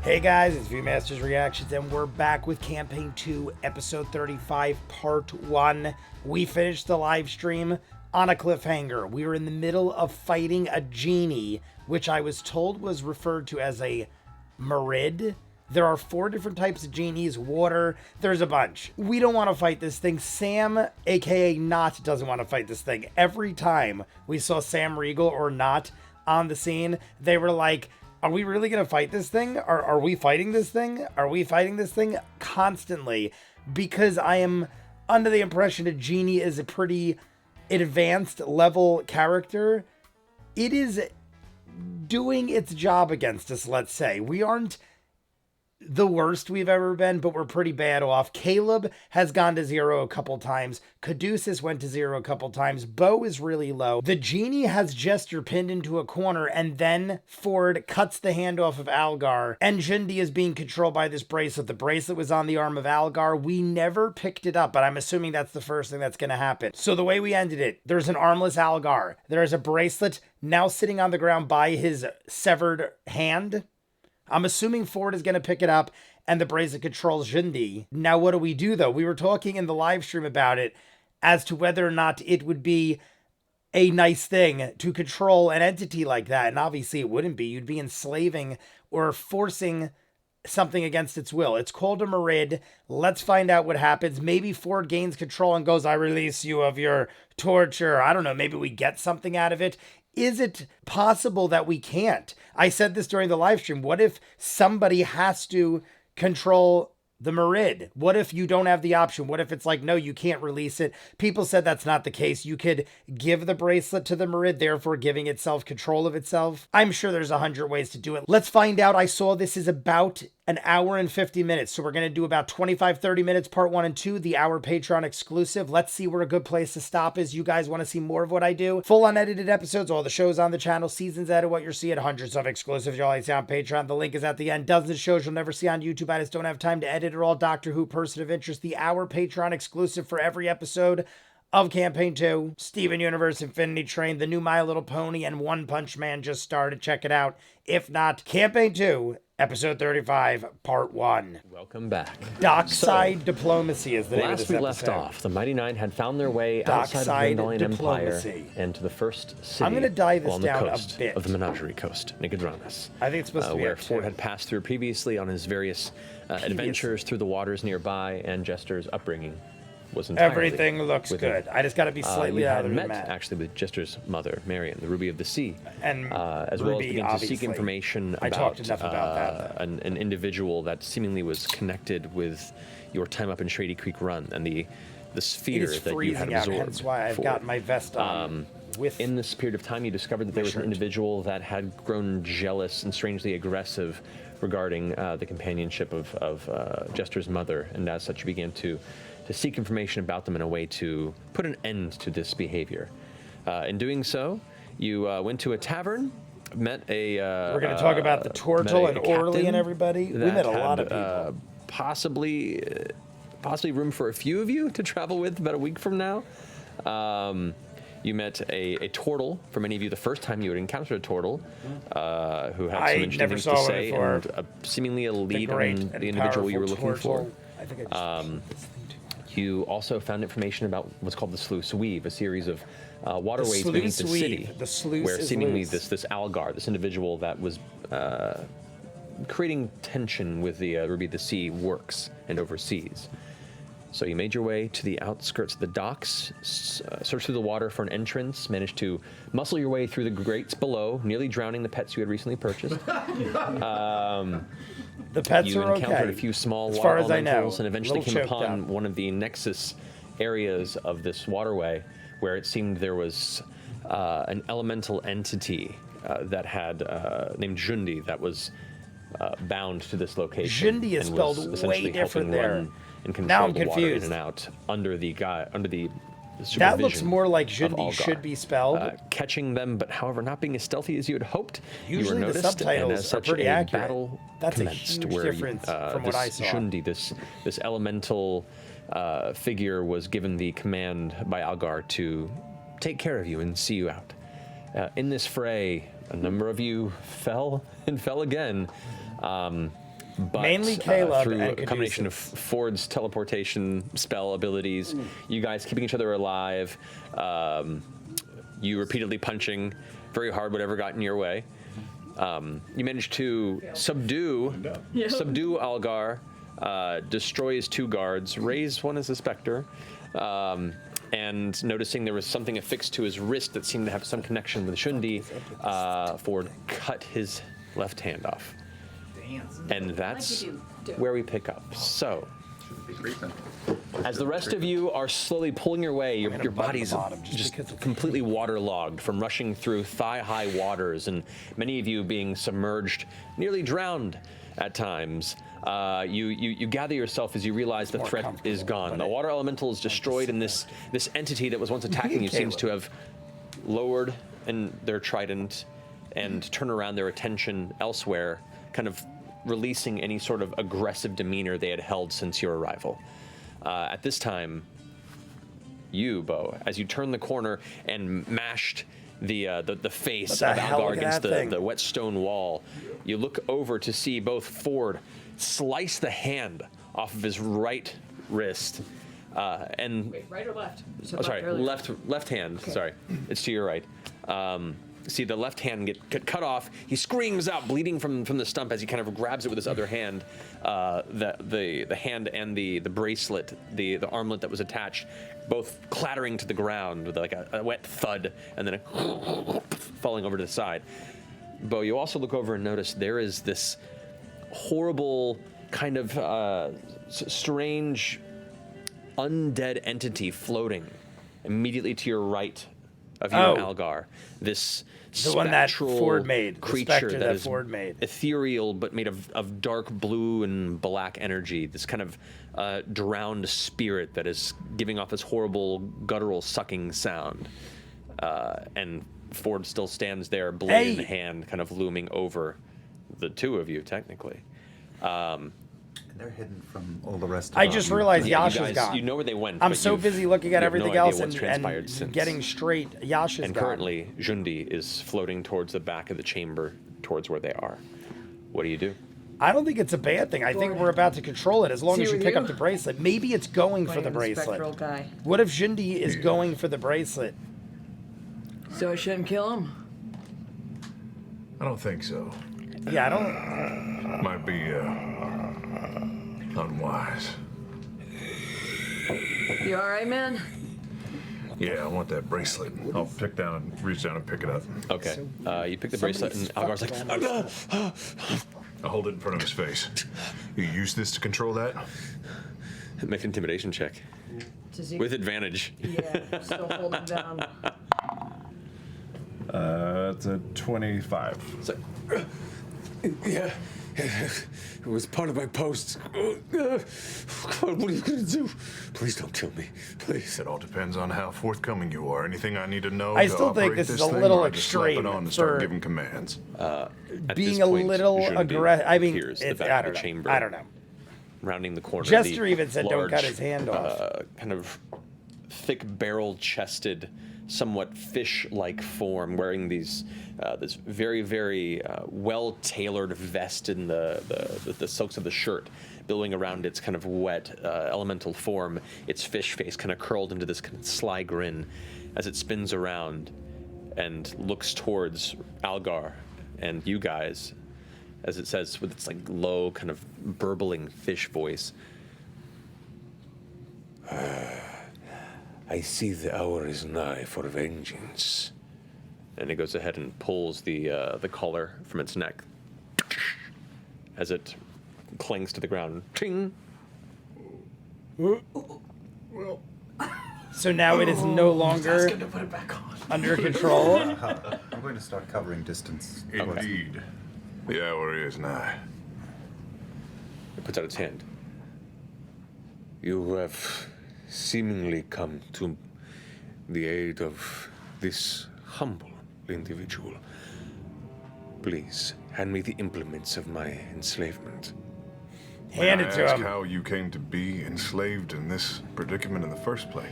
Hey guys, it's ViewMasters Reactions, and we're back with Campaign 2, Episode 35, Part 1. We finished the live stream on a cliffhanger. We were in the middle of fighting a genie, which I was told was referred to as a Merid. There are 4 different types of genies, water, there's a bunch. We don't want to fight this thing. Sam, aka Not, doesn't want to fight this thing. Every time we saw Sam Riegel or Not on the scene, they were like, are we really going to fight this thing? Are we fighting this thing? Are we fighting this thing? Constantly. Because I am under the impression a genie is a pretty advanced level character. It is doing its job against us, let's say. We aren't the worst we've ever been, but we're pretty bad off. Caleb has gone to 0 a couple times. Caduceus went to 0 a couple times. Bo is really low. The genie has Jester pinned into a corner, and then Ford cuts the hand off of Algar, and Jundi is being controlled by this bracelet. The bracelet was on the arm of Algar. We never picked it up, but I'm assuming that's the first thing that's going to happen. So the way we ended it, there's an armless Algar. There's a bracelet now sitting on the ground by his severed hand. I'm assuming Ford is going to pick it up and the bracelet controls Jundi. Now, what do we do, though? We were talking in the live stream about it as to whether or not it would be a nice thing to control an entity like that. And obviously it wouldn't be. You'd be enslaving or forcing something against its will. It's called a Merid. Let's find out what happens. Maybe Ford gains control and goes, I release you of your torture. I don't know. Maybe we get something out of it. Is it possible that we can't? I said this during the live stream. What if somebody has to control the Merid? What if you don't have the option? What if it's like, no, you can't release it? People said that's not the case. You could give the bracelet to the Merid, therefore giving itself control of itself. I'm sure there's 100 ways to do it. Let's find out. I saw this is about an hour and 50 minutes. So we're going to do about 25, 30 minutes, part 1 and 2, the hour Patreon exclusive. Let's see where a good place to stop is. You guys want to see more of what I do? Full unedited episodes, all the shows on the channel, seasons added, what you're seeing, hundreds of exclusives you'll only see on Patreon. The link is at the end. Dozens of shows you'll never see on YouTube. I just don't have time to edit it all. Doctor Who, Person of Interest, the hour Patreon exclusive for every episode of Campaign 2, Steven Universe, Infinity Train, the new My Little Pony, and One Punch Man just started. Check it out. If not, Campaign 2, Episode 35, Part 1. Welcome back. Dockside Diplomacy is the name of this episode. Last we left off, the Mighty Nine had found their way outside of the Vandalian Empire and to the first city I'm going to dive this on down the coast a bit. of the Menagerie Coast, Nicodranas. I think it's supposed to be where Ford had passed through previously on his various adventures through the waters nearby, and Jester's upbringing was entirely everything looks good. I just got to be slightly out of the map. Actually with Jester's mother, Marion, the Ruby of the Sea, and as Ruby, well as begin to seek information about talked enough about that, an individual that seemingly was connected with your time up in Shady Creek Run and the sphere that you had absorbed. Hence why I've got my vest on. In this period of time, you discovered that there was an individual that had grown jealous and strangely aggressive regarding the companionship of Jester's mother, and as such, you began to seek information about them in a way to put an end to this behavior. In doing so, you went to a tavern, met a... We're going to talk about the Tortle and Orly and everybody. We met a lot of people. Possibly room for a few of you to travel with about a week from now. You met a Tortle, for many of you the first time you had encountered a Tortle, who had some interesting things to say, and seemingly a lead on the individual you were looking for. I think I just You also found information about what's called the Sluice Weave, a series of waterways beneath the city, where seemingly this Algar, this individual that was creating tension with the Ruby of the Sea, works and oversees. So you made your way to the outskirts of the docks, searched through the water for an entrance, managed to muscle your way through the grates below, nearly drowning the pets you had recently purchased. The pets you are encountered a few small water elementals and eventually came upon one of the nexus areas of this waterway where it seemed there was an elemental entity that had named Jundi that was bound to this location. Jundi is spelled way different there. Now I'm confused. In and out under the that looks more like Jundi should be spelled. Catching them, but however, not being as stealthy as you had hoped. Usually you were noticed, the subtitles and as such, are pretty accurate. Battle That's commenced a huge where difference from what I saw. Jundi, this elemental figure, was given the command by Algar to take care of you and see you out. In this fray, a number of you fell and fell again. But Mainly Caleb through and a combination of Caduceus. Ford's teleportation spell abilities, you guys keeping each other alive, you repeatedly punching very hard whatever got in your way. You managed to subdue Algar, destroy his 2 guards, raise one as a specter, and noticing there was something affixed to his wrist that seemed to have some connection with Shundi, Ford cut his left hand off. And that's where we pick up. So, as the rest of you are slowly pulling your way, your body's just completely waterlogged from rushing through thigh-high waters, and many of you being submerged, nearly drowned at times. You gather yourself as you realize the threat is gone. The water elemental is destroyed, and this entity that was once attacking you seems to have lowered their trident and turn around their attention elsewhere, kind of releasing any sort of aggressive demeanor they had held since your arrival. At this time, you, Bo, as you turn the corner and mashed the face of Algar against the wet stone wall, you look over to see both Ford slice the hand off of his right wrist, and Wait, right or left? left hand. Okay. Sorry, it's to your right. See the left hand get cut off. He screams out, bleeding from the stump as he kind of grabs it with his other hand. The hand and the bracelet, the armlet that was attached, both clattering to the ground with like a wet thud, and then falling over to the side. Bo, you also look over and notice there is this horrible kind of strange undead entity floating immediately to your right of you, Algar. This the one that Ford made, creature that is Ford made. Ethereal but made of dark blue and black energy. This kind of drowned spirit that is giving off this horrible guttural sucking sound. And Ford still stands there, blade in hand, kind of looming over the 2 of you, technically. They're hidden from all the rest of I just realized Yasha's gone. You know where they went. I'm so busy looking at everything else and since. getting straight. Yasha's and gone. currently, Jundi is floating towards the back of the chamber, towards where they are. What do you do? I don't think it's a bad thing. I think we're about to control it as long as you pick up the bracelet. Maybe it's going for the bracelet. Guy. What if Jundi is going for the bracelet? So I shouldn't kill him? I don't think so. Yeah, I don't... Might be, unwise. You alright, man? Yeah, I want that bracelet. I'll reach down and pick it up. Okay. You pick the bracelet, and Algar's like, I'll hold it in front of his face. You use this to control that? Make an intimidation check. With advantage. Yeah, still hold him down. It's a 25. So, yeah, it was part of my post. God, what are you gonna do? Please don't kill me, please. It all depends on how forthcoming you are. Anything I need to know. I still think this is a little extreme and start giving commands. Being a little aggressive. I mean, I don't know. Rounding the corner. Jester even said don't cut his hand off. Kind of thick barrel-chested, somewhat fish-like form, wearing these this very, very well-tailored vest in the silks of the shirt, billowing around its kind of wet elemental form, its fish face kind of curled into this kind of sly grin as it spins around and looks towards Algar and you guys, as it says with its like low kind of burbling fish voice. I see the hour is nigh for vengeance. And it goes ahead and pulls the collar from its neck as it clings to the ground. Ting! Well, so now it is no longer to put it back on. under control. I'm going to start covering distance. indeed. The hour is nigh. It puts out its hand. You have seemingly come to the aid of this humble individual. Please, hand me the implements of my enslavement. Hand it May I to ask him. how you came to be enslaved in this predicament in the first place?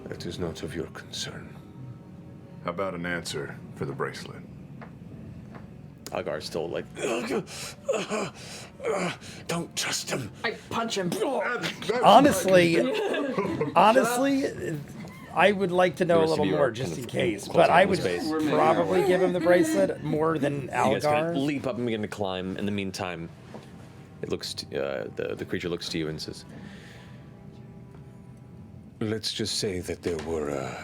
That is not of your concern. How about an answer for the bracelet? Algar's still like, Don't trust him. I punch him. Honestly, I would like to know The a rest little of you more are just kind in of case, closing but I in would space. probably give him the bracelet more than you guys kind of Algar. leap up and begin to climb. In the meantime, it looks the creature looks to you and says, Let's just say that there were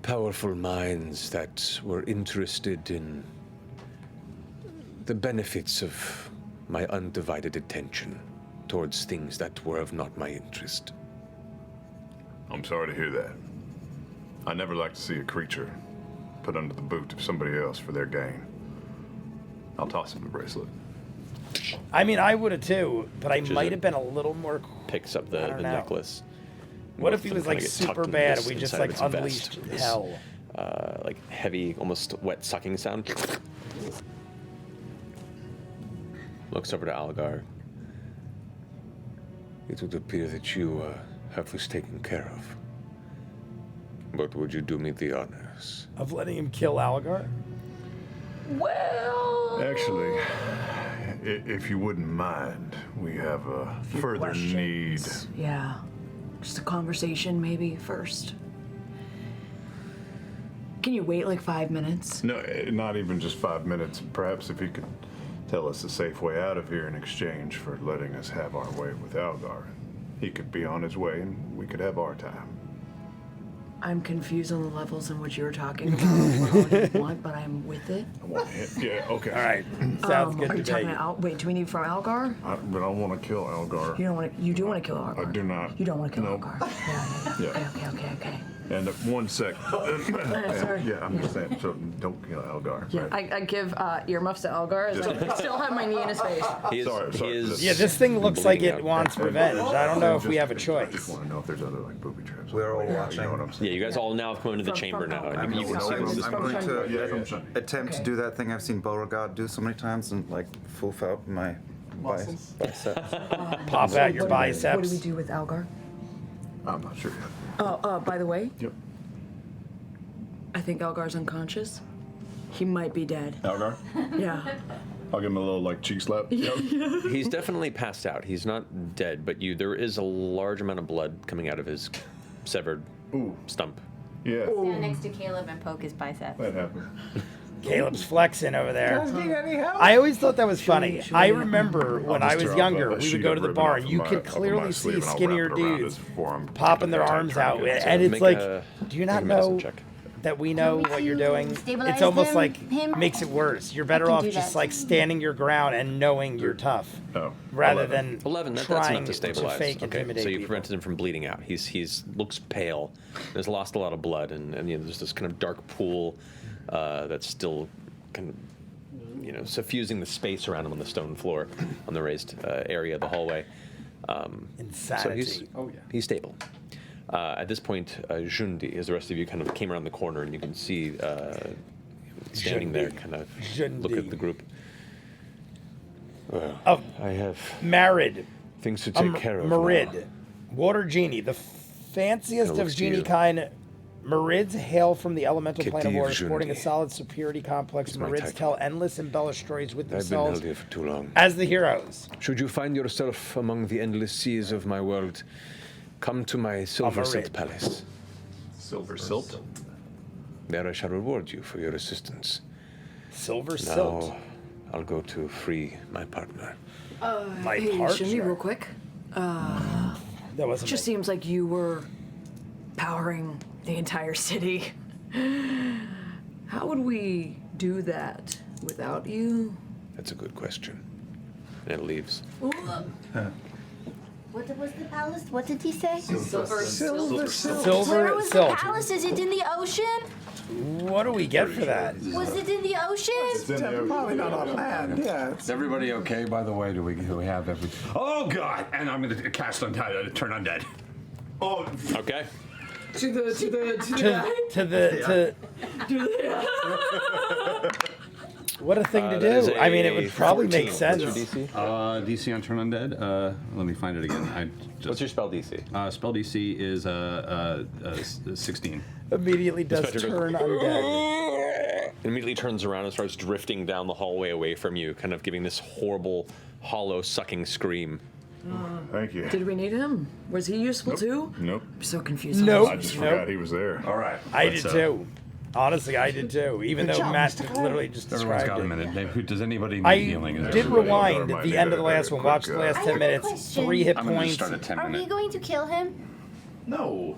powerful minds that were interested in the benefits of my undivided attention towards things that were of not my interest. I'm sorry to hear that. I never like to see a creature put under the boot of somebody else for their gain. I'll toss him the bracelet. I mean, I would have too, but I might have been a little more. picks up I the don't know. necklace. What Both if he of them was like kinda get super tucked into bad this and we just inside of like its vest unleashed with this, hell? like heavy, almost wet sucking sound. Looks over to Algar. It would appear that you have this taken care of. But would you do me the honors? Of letting him kill Algar? Well, Actually, if you wouldn't mind, we have a further need. questions. Yeah. Just a conversation maybe first. Can you wait like 5 minutes? No, not even just 5 minutes. Perhaps if he could tell us a safe way out of here in exchange for letting us have our way with Algar. He could be on his way and we could have our time. I'm confused on the levels in which you were talking about what all you want, but I'm with it. Yeah, okay. All right, sounds good Are you to talking me. about wait, do we need from Algar? But I want to kill Algar. You don't want to. You do want to kill Algar. I do not. You don't want to kill No. Algar. Yeah. Yeah. Okay. And 1 sec. sorry. Yeah, I'm just saying, so don't kill Algar. Yeah, right? I give earmuffs to Algar as I still have my knee in his face. He is, Sorry. he is Yeah, this thing looks like bleeding it out. wants revenge. I don't know if we have a I just choice. want to know if there's other like booby traps. We're all You watching. know what I'm saying? Yeah, you guys all now have come into the From- chamber from now. Algar. And you can see this. I'm going to Yeah, from Sunny. attempt to do that thing I've seen Beauregard do so many times and like fulf out my biceps. Pop out your What do biceps. we do with Algar? I'm not sure yet. Oh, by the way, Yep. I think Algar's unconscious. He might be dead. Algar? Yeah. I'll give him a little like cheek slap. Yep. He's definitely passed out. He's not dead, but there is a large amount of blood coming out of his severed Ooh, stump. yeah. Stand next to Caleb and poke his bicep. That happened. Caleb's flexing over there. I always thought that was funny. I remember when I was younger, we would go to the bar and you could clearly see skinnier dudes popping their arms out, and it's Make like, a- do you make not a medicine know check. that we know Want me what you're to doing? stabilize It's almost like him? makes it worse. You're better can off do just that. like standing your ground and knowing you're tough, Oh, rather 11. than 11. That's trying enough to stabilize. fake Okay, intimidate so you people. prevented him from bleeding out. He's looks pale. Has lost a lot of blood, and there's this kind of dark pool that's still kind of suffusing the space around him on the stone floor, on the raised area of the hallway. So Insanity. he's stable. At this point, Jundi, as the rest of you kind of came around the corner, and you can see standing there, kind of look at the group. Well, Oh. I have Marid, things to take care of. Marid, now. water genie, the fanciest Kinda of looks to genie you. kind. Marids hail from the elemental plane of Ketiv water, sporting a Jundi. solid superiority complex. Is my Marids title. tell endless embellished stories with I've been themselves held here for too long. as the heroes. Should you find yourself among the endless seas of my world, come to my Silver Silt Marid. Palace. Silver silt. There I shall reward you for your assistance. Silver silt. Now I'll go to free my partner. My Hey, partner. Shindy, real quick. That wasn't Just me. seems like you were powering the entire city. How would we do that without you? That's a good question. And it leaves. What was the palace? What did he say? Silver Silver Where was the silt. palace? Is it in the ocean? What do we get for that? Was it in the ocean? Probably not on land. Yeah. Is everybody okay? By the way, do we have everything? Oh God! And I'm going to cast undead, turn undead. Oh, Okay. To the What a thing to That is do. I mean, it a would probably 14. make sense. What's your DC? DC on turn undead. Let me find it again. What's your spell DC? spell DC is 16. Immediately does Inspector goes, turn undead. immediately turns around and starts drifting down the hallway away from you, kind of giving this horrible, hollow, sucking scream. Thank you. Did we need him? Was he useful too? Nope. I'm so confused. Nope. I just forgot he was there. All right. I did too. Honestly, I did too. Even Good though job, Matt Mr. Clay. literally just Everyone's described got a it. minute. Does anybody need I healing? Is did everybody- rewind at Might the need end of a the last one. Watch the last I 10 have a minutes. question. 3 hit I'm going to points. start at 10 Are we minutes. going to kill him? No.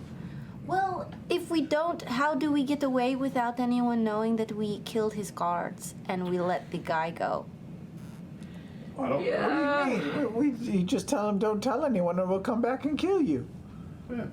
Well, if we don't, how do we get away without anyone knowing that we killed his guards and we let the guy go? I don't. You just tell him don't tell anyone and we'll come back and kill you.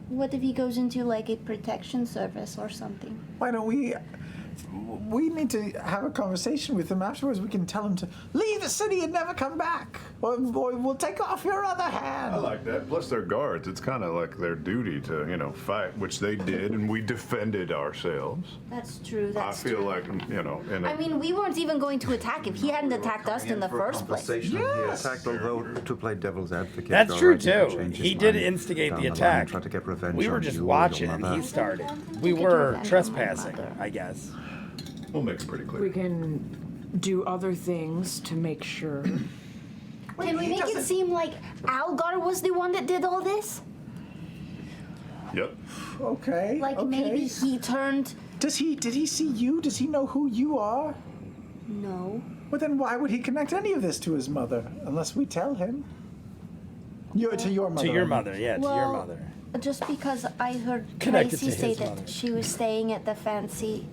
What if he goes into like a protection service or something? Why don't we need to have a conversation with him afterwards. We can tell him to leave the city and never come back. Or we'll take off your other hand. I like that. Plus, they're guards. It's kind of like their duty to, fight, which they did, and we defended ourselves. That's true. That's I feel true. like, in I mean, we weren't even going to attack if he hadn't attacked us in the first place. He attacked, although to play devil's advocate. That's you're true right, he could too. change his He did mind instigate down the line, attack. try to get revenge We were on just you or watching your and mother. he started. Don't We get were revenge on my trespassing, mother. I guess. We'll make it pretty clear. We can do other things to make sure. Can we make it seem like Algar was the one that did all this? Yep. Okay. Like okay. maybe he turned. Did he see you? Does he know who you are? No. Well, then why would he connect any of this to his mother unless we tell him? To your mother. To your mother, yeah, to your Well, mother. Just because I heard Connected Tracy to say his that mother. she was staying at the fancy,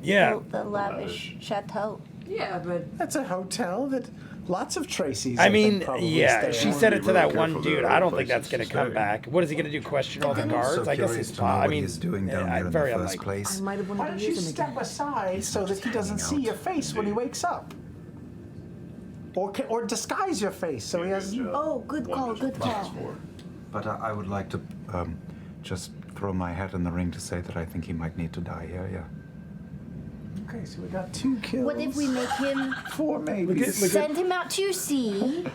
Yeah. the lavish chateau. Yeah, but That's a hotel that lots of Tracy's. I think, mean, probably yeah, stay she at. said it to that Really one careful dude. there, I don't places think that's going to to come stay. back. What is he going to do? Question all the I'm guards? So I guess curious it's to know I what mean, he's doing down here in the very first unlikely. place. I might have Why wanted don't to you use him step again. aside so that he doesn't see your face when he wakes up? Or disguise your face so he has. Oh, good call, good call. But I would like to just throw my hat in the ring to say that I think he might need to die here, yeah. Okay, so we got 2 kills. What if we make him 4 maybe? send him out to sea?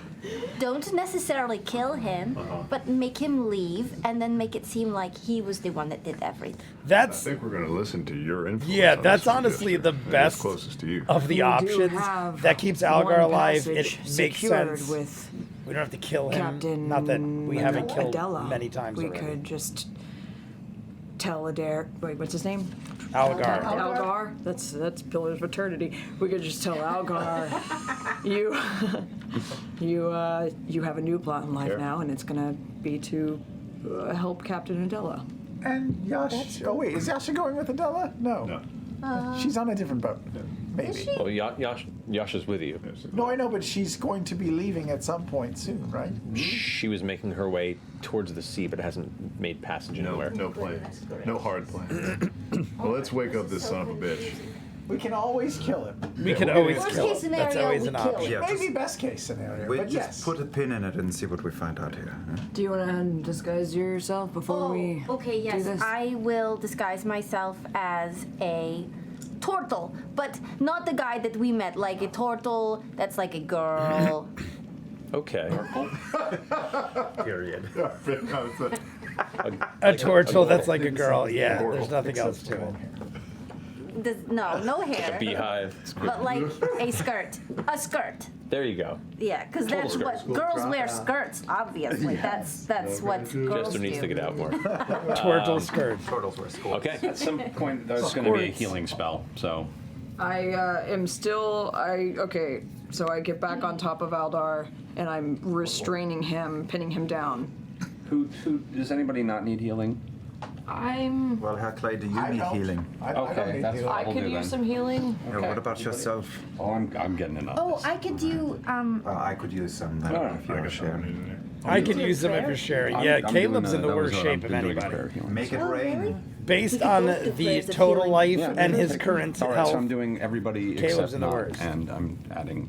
Don't necessarily kill him, but make him leave, and then make it seem like he was the one that did everything. I That's think we're going to listen to your influence. yeah, on that's this honestly suggestion. the I think it's best closest to you. of the We do options have that keeps Algar one alive. It passage makes secured sense. with We don't have to kill him. Captain. Not that we haven't killed Adela. many times We already. could just tell Adair. Wait, what's his name? Algar. Algar. That's Pillars of Eternity. We could just tell Algar, you you have a new plot in life now, and it's gonna be to help Captain Adela. And Yash. Oh, wait, is Yasha going with Adela? No. She's on a different boat. Maybe. Well, Yash is with you. No, I know, but she's going to be leaving at some point soon, right? She was making her way towards the sea, but hasn't made passage anywhere. No plans. No hard plans. Well, let's wake up this son of a bitch. We can always kill him. We can always Worst kill case him. That's scenario, always we an kill option. him. Yeah, Maybe just, best case scenario, we but just yes. put a pin in it and see what we find out here. Huh? Do you want to disguise yourself before we Okay, yes. do this? I will disguise myself as a turtle, but not the guy that we met, like a turtle that's like a girl. Okay. Period. Period. A turtle that's like a girl. Yeah, there's nothing else to it. No hair, Beehive. but like a skirt. A skirt. There you go. Yeah, because that's skirt. what girls wear skirts. Obviously, that's what girls Jester needs do. to get out more. Turtle skirt. Turtles were school. Okay. At some point, there's going to be a Squirts. healing spell, so. I am still. Okay, so I get back on top of Aldar, and I'm restraining him, pinning him down. Who does anybody not need healing? I'm. Well, Herr Clay, do you I need don't. healing? I don't Okay, need that's healing. I I'll could do use then. some healing. Yeah, what about yourself? Oh, I'm getting enough. Oh, I could do. I could use some then No, if I you're got sharing. something. I could use them if you're sharing. I'm- Yeah, I'm Caleb's doing in the that was worst what shape I've of been doing anybody. prayer healing. Make it Oh, rain. really? Based We could on both do the prayers of total healing. life Yeah, and yeah, his take it. current All right, health. so I'm doing everybody Caleb's except in the not, worst. and I'm adding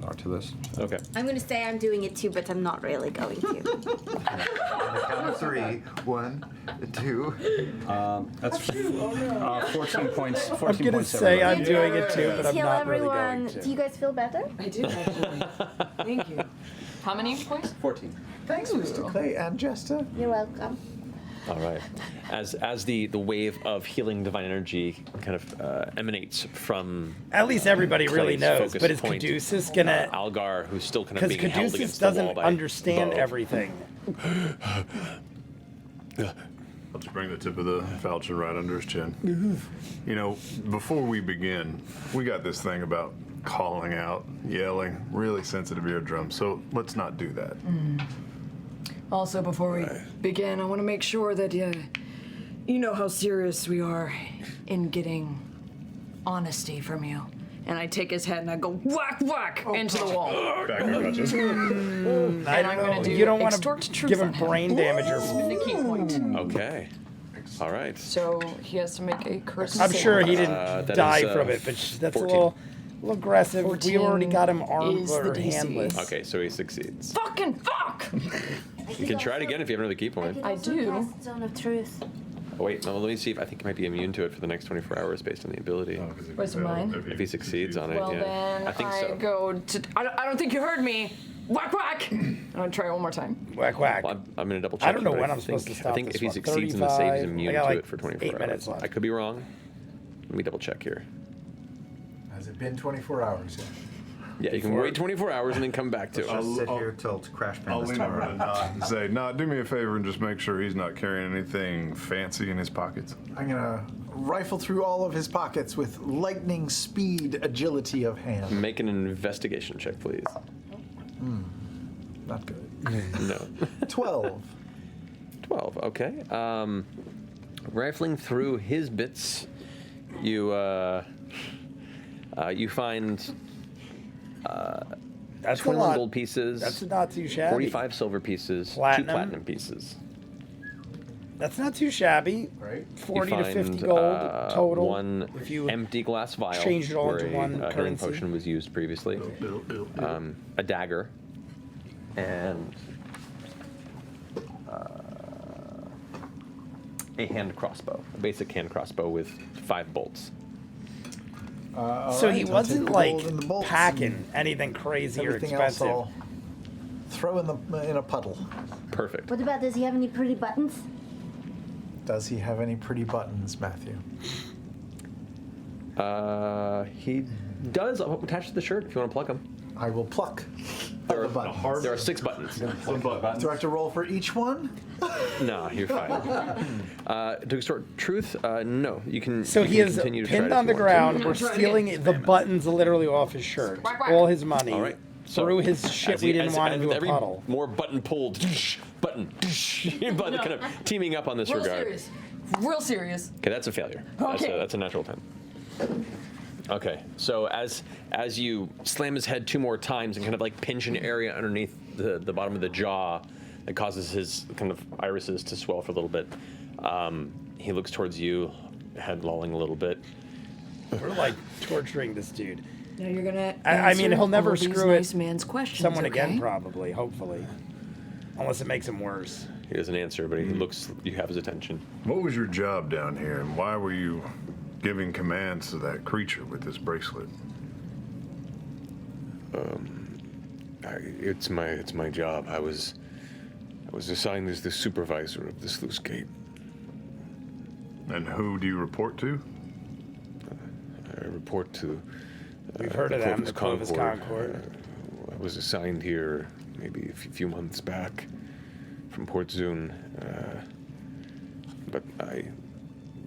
Aldar to this. Okay. I'm going to say I'm doing it too, but I'm not really going to. On the count of 3. 1, 2. That's 14 points. 14 I'm gonna points say everybody. I'm doing it too, but Please I'm heal not really everyone. going to. Do you guys feel better? I do actually. Thank you. How many points? 14. Thanks, Mr. Clay and Jester. You're welcome. All right. As the wave of healing divine energy kind of emanates from At least everybody really Clay's knows. focus But is point, Caduceus gonna? Algar, who's still kind of Because being held Caduceus against the wall doesn't by understand Bo. everything. I'll just bring the tip of the falchion right under his chin. You know, before we begin, we got this thing about calling out, yelling, really sensitive eardrums, so let's not do that. Also, before we begin, I want to make sure that you know how serious we are in getting honesty from you. And I take his head and I go whack whack into the wall. Back, I got you. And I'm going to do You don't want extort to truth give him on him. brain damage or. Spend a key point. Okay. All right. So he has to make a charisma I'm save. sure he didn't that die is, from it, but that's 14. a little aggressive. We 14 already got him armed is the or DC. handless. Okay, so he succeeds. Fucking fuck! You can try it again if you have another key point. I do. Zone of truth. Oh, wait, no, let me see if I think he might be immune to it for the next 24 hours based on the ability. Where's mine? If he succeeds on it, Well, yeah. then I think so. go to. I don't think you heard me. Whack whack! I'm gonna try it one more time. Whack whack. Well, I'm going to double check. I don't know but when I'm think- supposed to stop I think this if he one. succeeds in the save, he's 35. immune I got to like it for 24 8 hours. minutes left. I could be wrong. Let me double check here. Has it been 24 hours yet? Yeah, you can wait 24 hours and then come back to it. Just sit here till Crash I'll Panda's lean time over to around. Nod and say, Nod, do me a favor and just make sure he's not carrying anything fancy in his pockets. I'm gonna rifle through all of his pockets with lightning speed agility of hand. Make an investigation check, please. Not good. No. 12. 12, okay. Rifling through his bits, you find That's a 21 lot. gold pieces, That's not too shabby. 45 silver pieces, 2 Platinum. platinum pieces. That's not too shabby. Right. 40 you to find, 50 gold total. One if you empty glass vial change it all where into a one healing currency. potion was used previously, a dagger, and a hand crossbow, a basic hand crossbow with 5 bolts. So he wasn't like in the bolts packing anything crazy or Everything else expensive. I'll throw in a puddle. Perfect. What about, does he have any pretty buttons? Does he have any pretty buttons, Matthew? He does attach to the shirt if you want to plug them. I will pluck There the buttons. There are 6 buttons. Do I have to roll for each one? No, you're fine. To extort truth, no. You can. So you he can is continue to try it pinned if on you the want to. ground. We're stealing the buttons literally off his shirt. All his money. All right. So, through his shit as we he- didn't as- want as into a every puddle. More button pulled, button, button, kind of teaming up on this Real regard. serious. Real serious. Okay, that's a failure. Okay. That's a natural 10. Okay, so as you slam his head 2 more times and kind of like pinch an area underneath the bottom of the jaw that causes his kind of irises to swell for a little bit, he looks towards you, head lolling a little bit. We're like torturing this dude. Now you're gonna. I mean, answer he'll never all these screw nice it. man's questions. Someone okay? again, probably, hopefully. Unless it makes him worse. He doesn't answer, but he looks. You have his attention. What was your job down here, and why were you giving commands to that creature with this bracelet? It's my job. I was assigned as the supervisor of the sluice gate. And who do you report to? I report to We've heard of them, the Clovis Clovis Concord. I was assigned here maybe a few months back from Port Zune, but I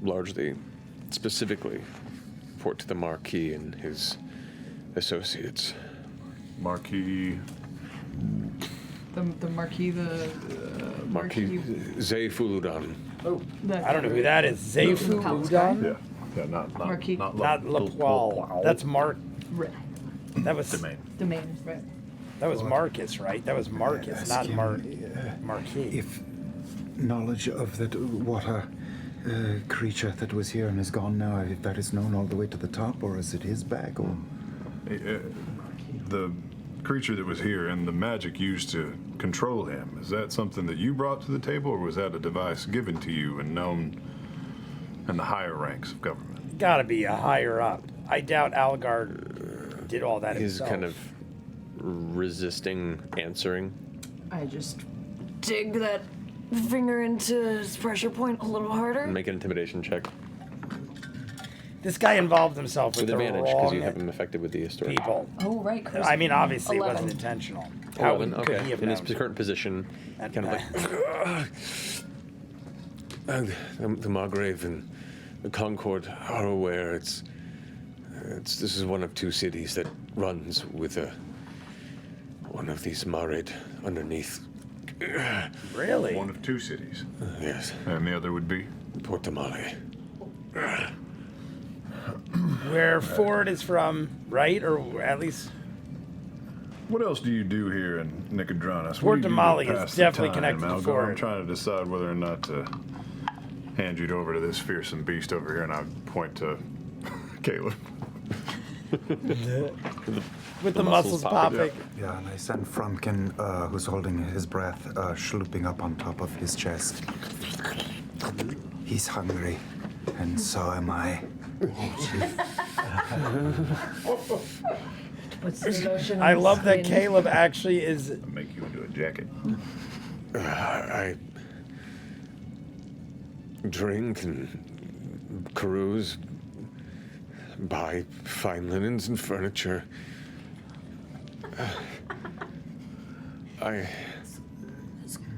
largely, specifically, report to the Marquis and his associates. Marquis. The Marquis, Marquis Zay Fuludan. I don't know who that is. Zayfu Udon? Yeah, not Marquis. not Not Lapual. That's Mark. That was Domain, right? That was Marcus, right? That was Marcus, not Marquis. If knowledge of that water creature that was here and is gone now, if that is known all the way to the top, or is it his bag, or the creature that was here and the magic used to control him, is that something that you brought to the table, or was that a device given to you and known in the higher ranks of government? Gotta be a higher up. I doubt Algar did all that He's himself. kind of resisting answering. I just dig that finger into his pressure point a little harder. Make an intimidation check This guy involved himself with with the advantage because wrong you have him affected with the historic. people. Oh, right, Chris. I mean, obviously, it 11. wasn't intentional. How 11, could okay. he have In his known? current position, kind of like The Margrave and the Concord are aware this is one of two cities that runs with one of these Marid underneath. Really? One of two cities. Yes, And the other would be? Portamale. Where Ford is from, right? Or at least What else do you do here in Nicodranus? Fort What do you do Damali to is pass the definitely time, connected to Algar? Fort. I'm trying to decide whether or not to hand you over to this fearsome beast over here, and I point to Caleb. with the muscles popping. Yeah, and I send Frumpkin, who's holding his breath, slooping up on top of his chest. He's hungry, and so am I. What's the lotion? I on love that skin? Caleb actually is. I'll make you into a jacket. I drink and cruise, buy fine linens and furniture.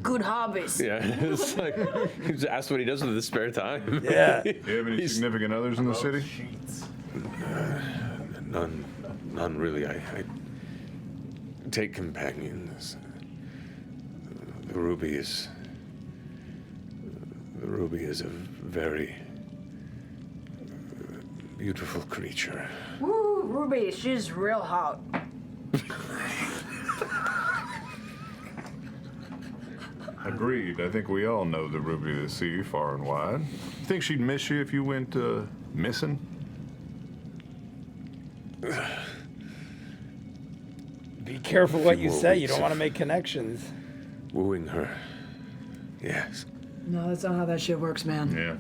Good hobbies. yeah. It's like he just asks what he does with his spare time. Yeah. Do you have any significant others in the city? None really. I take companions. The Ruby is a very beautiful creature. Woo, Ruby, she's real hot. Agreed. I think we all know the Ruby of the Sea far and wide. Think she'd miss you if you went missing? Be careful what you more say. You weeks don't want to of- make connections. Wooing her. Yes. No, that's not how that shit works, man. Yeah.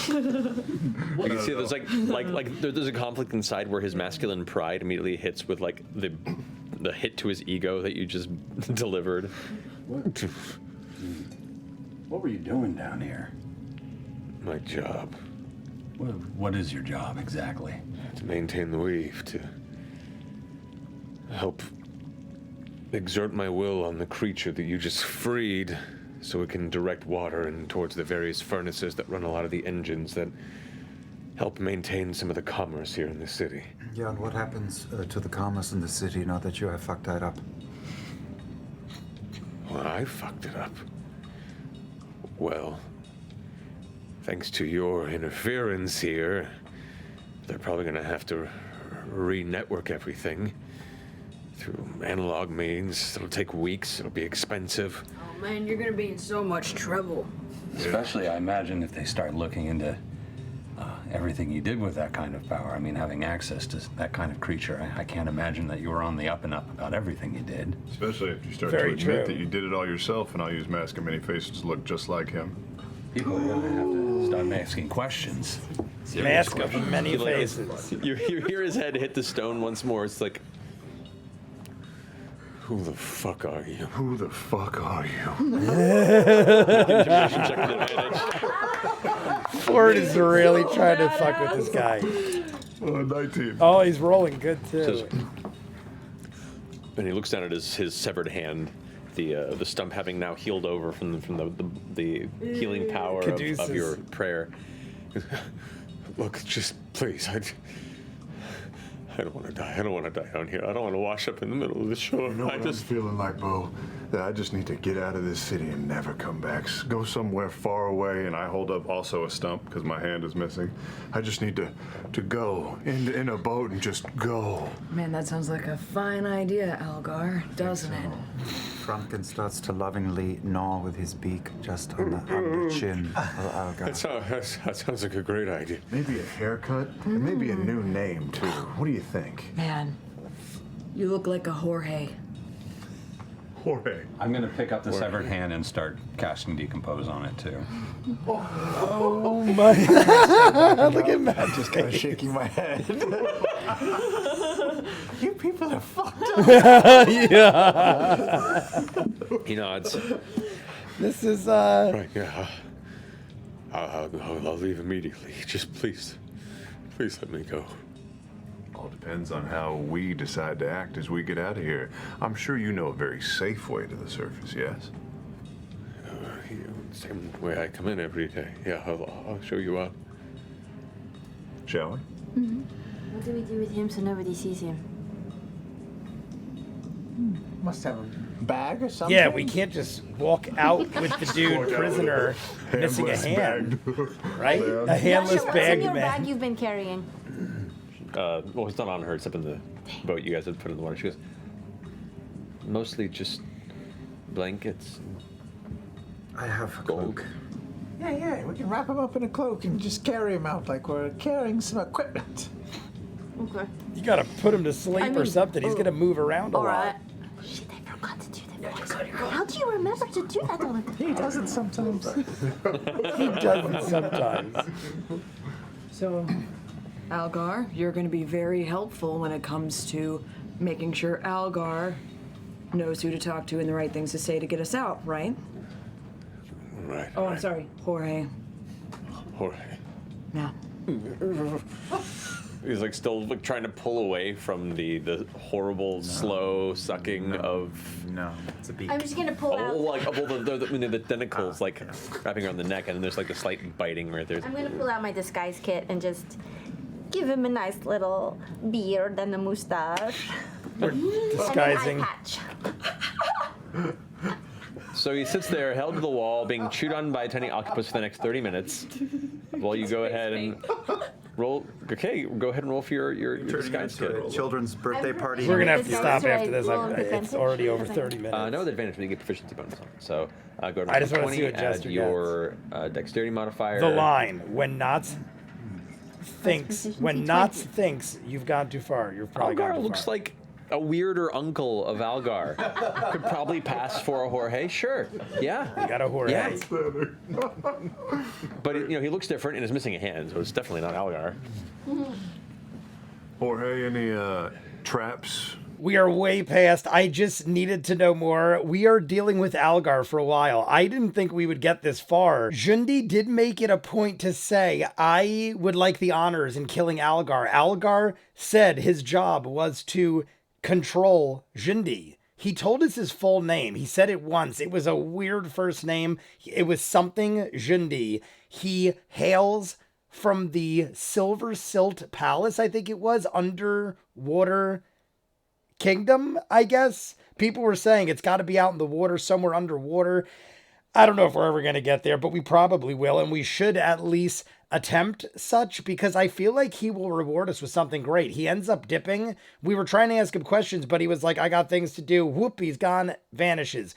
You can see there's there's a conflict inside where his masculine pride immediately hits with like the hit to his ego that you just delivered. What were you doing down here? My job. What is your job exactly? To maintain the weave, to help exert my will on the creature that you just freed so it can direct water in towards the various furnaces that run a lot of the engines that help maintain some of the commerce here in the city. Yeah, and what happens to the commerce in the city now that you have fucked that up? Well, I fucked it up. Well, thanks to your interference here, they're probably going to have to re-network everything through analog means. It'll take weeks. It'll be expensive. Oh man, you're gonna be in so much trouble. Especially, I imagine, if they start looking into everything you did with that kind of power. I mean, having access to that kind of creature, I can't imagine that you were on the up and up about everything you did. Especially if you start Very to admit true. that you did it all yourself, and I'll use Mask of Many Faces to look just like him. People are gonna have to start asking questions. Mask of many faces. You hear his head hit the stone once more. It's like, Who the fuck are you? Who the fuck are you? intimidation check with advantage. Ford is really trying to fuck with this guy. 19. Oh, he's rolling good too. And he looks down at his severed hand, the stump having now healed over from the healing power of Caduceus. your prayer. Look, just please, I don't want to die. I don't want to die down here. I don't want to wash up in the middle of the shore. You know what I'm feeling like, Bo? That I just need to get out of this city and never come back. Go somewhere far away, and I hold up also a stump because my hand is missing. I just need to go in a boat and just go. Man, that sounds like a fine idea, Algar, doesn't it? Frumpkin starts to lovingly gnaw with his beak just on the chin of Algar. That sounds like a great idea. Maybe a haircut, and maybe a new name too. What do you think? Man, you look like a Jorge. Jorge. I'm gonna pick up the severed hand and start casting Decompose on it too. Oh my! Look at Matt Just kind of shaking my head. You people are fucked up. Yeah. He nods. This is Right, yeah. I'll leave immediately. Just please let me go. All depends on how we decide to act as we get out of here. I'm sure you know a very safe way to the surface, yes? Same way I come in every day. Yeah, I'll show you out. Shall we? What do we do with him so nobody sees him? Must have a bag or something. yeah. We can't just walk out with the dude prisoner missing a hand, right? A handless What's bag in your man. bag you've been carrying? Well, it's not on her, it's up in the boat you guys had put in the water. She goes, mostly just blankets. I have a Gold. cloak. Yeah, we can wrap him up in a cloak and just carry him out like we're carrying some equipment. Okay. You gotta put him to sleep I or mean, something. He's gonna move around a All lot. right. Shit, I forgot to do that. How do you remember to do that all the time? He does it sometimes. He doesn't sometimes. So, Algar, you're going to be very helpful when it comes to making sure Algar knows who to talk to and the right things to say to get us out, right? Right. Oh, I'm sorry, Jorge. Jorge. Yeah. He's like still like trying to pull away from the horrible slow sucking of No, it's a beak. I'm just gonna pull out. like the tentacles like wrapping around the neck, and then there's like the slight biting right there. I'm gonna pull out my disguise kit and just give him a nice little beard and a mustache. We're disguising. And an eye patch. So he sits there, held to the wall, being chewed on by a tiny octopus for the next 30 minutes, while you go ahead and roll. Okay, go ahead and roll for your disguise kit. Children's birthday party. We're gonna have to stop Should I after this. roll with It's advantage? already over 30 minutes. No, with advantage, but you get proficiency bonus on it. So go to I just wanna 20, see what add Jester your dexterity modifier. The line when Knots thinks you've gone too far. You've probably gone Algar too looks far. like a weirder uncle of Algar. Could probably pass for a Jorge. Sure. Yeah. You got a Jorge. Yeah. But he looks different and is missing a hand, so it's definitely not Algar. Jorge, any traps? We are way past. I just needed to know more. We are dealing with Algar for a while. I didn't think we would get this far. Jundi did make it a point to say, I would like the honors in killing Algar. Algar said his job was to control Jundi. He told us his full name. He said it once. It was a weird first name. It was something Jundi. He hails from the Silver Silt Palace, I think it was, underwater kingdom, I guess. People were saying it's got to be out in the water, somewhere underwater. I don't know if we're ever going to get there, but we probably will, and we should at least attempt such, because I feel like he will reward us with something great. He ends up dipping. We were trying to ask him questions, but he was like, I got things to do. Whoop, he's gone, vanishes.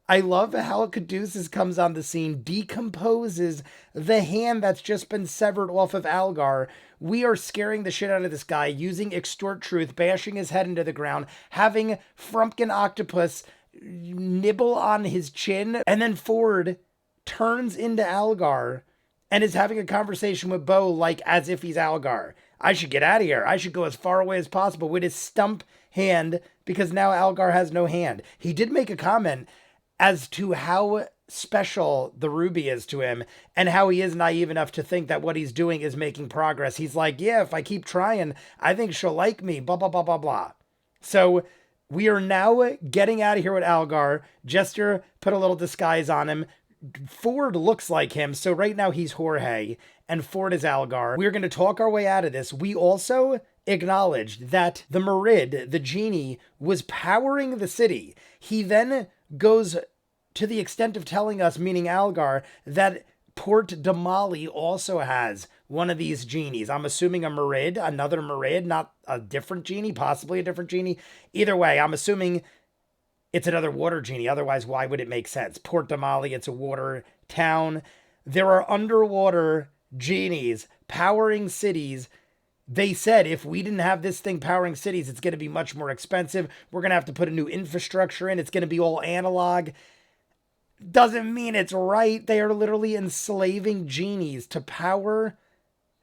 I love how Caduceus comes on the scene, decomposes the hand that's just been severed off of Algar. We are scaring the shit out of this guy, using Extort Truth, bashing his head into the ground, having Frumpkin Octopus nibble on his chin, and then Ford turns into Algar and is having a conversation with Bo like as if he's Algar. I should get out of here. I should go as far away as possible with his stump hand, because now Algar has no hand. He did make a comment as to how special the ruby is to him and how he is naive enough to think that what he's doing is making progress. He's like, yeah, if I keep trying, I think she'll like me, blah, blah, blah, blah, blah. So we are now getting out of here with Algar. Jester put a little disguise on him. Ford looks like him, so right now he's Jorge, and Ford is Algar. We're going to talk our way out of this. We also acknowledged that the Merid, the genie, was powering the city. He then goes to the extent of telling us, meaning Algar, that Port Damali also has one of these genies. I'm assuming a Merid, another Merid, not a different genie, possibly a different genie. Either way, I'm assuming it's another water genie. Otherwise, why would it make sense? Port Damali, it's a water town. There are underwater genies powering cities. They said if we didn't have this thing powering cities, it's going to be much more expensive. We're going to have to put a new infrastructure in. It's going to be all analog. Doesn't mean it's right. They are literally enslaving genies to power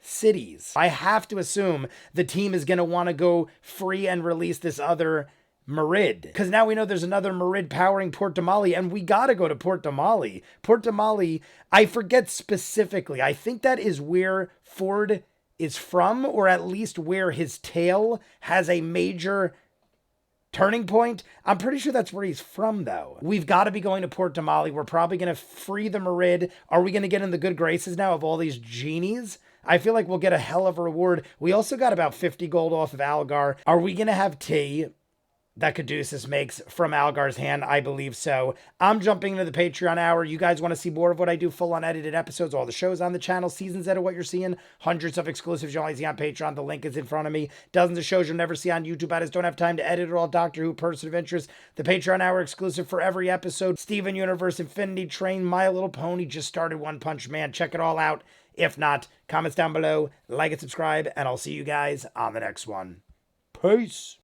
cities. I have to assume the team is going to want to go free and release this other Merid. Because now we know there's another Merid powering Port Damali, and we got to go to Port Damali. Port Damali, I forget specifically. I think that is where Ford is from, or at least where his tail has a major turning point. I'm pretty sure that's where he's from, though. We've got to be going to Port Damali. We're probably going to free the Merid. Are we going to get in the good graces now of all these genies? I feel like we'll get a hell of a reward. We also got about 50 gold off of Algar. Are we going to have tea that Caduceus makes from Algar's hand? I believe so. I'm jumping into the Patreon hour. You guys want to see more of what I do, full unedited episodes, all the shows on the channel, seasons that are what you're seeing, hundreds of exclusives you'll only see on Patreon. The link is in front of me. Dozens of shows you'll never see on YouTube. I just don't have time to edit it all. Doctor Who, Person of Interest, the Patreon hour exclusive for every episode, Steven Universe, Infinity Train, My Little Pony, just started One Punch Man. Check it all out. If not, comments down below, like and subscribe, and I'll see you guys on the next one. Peace.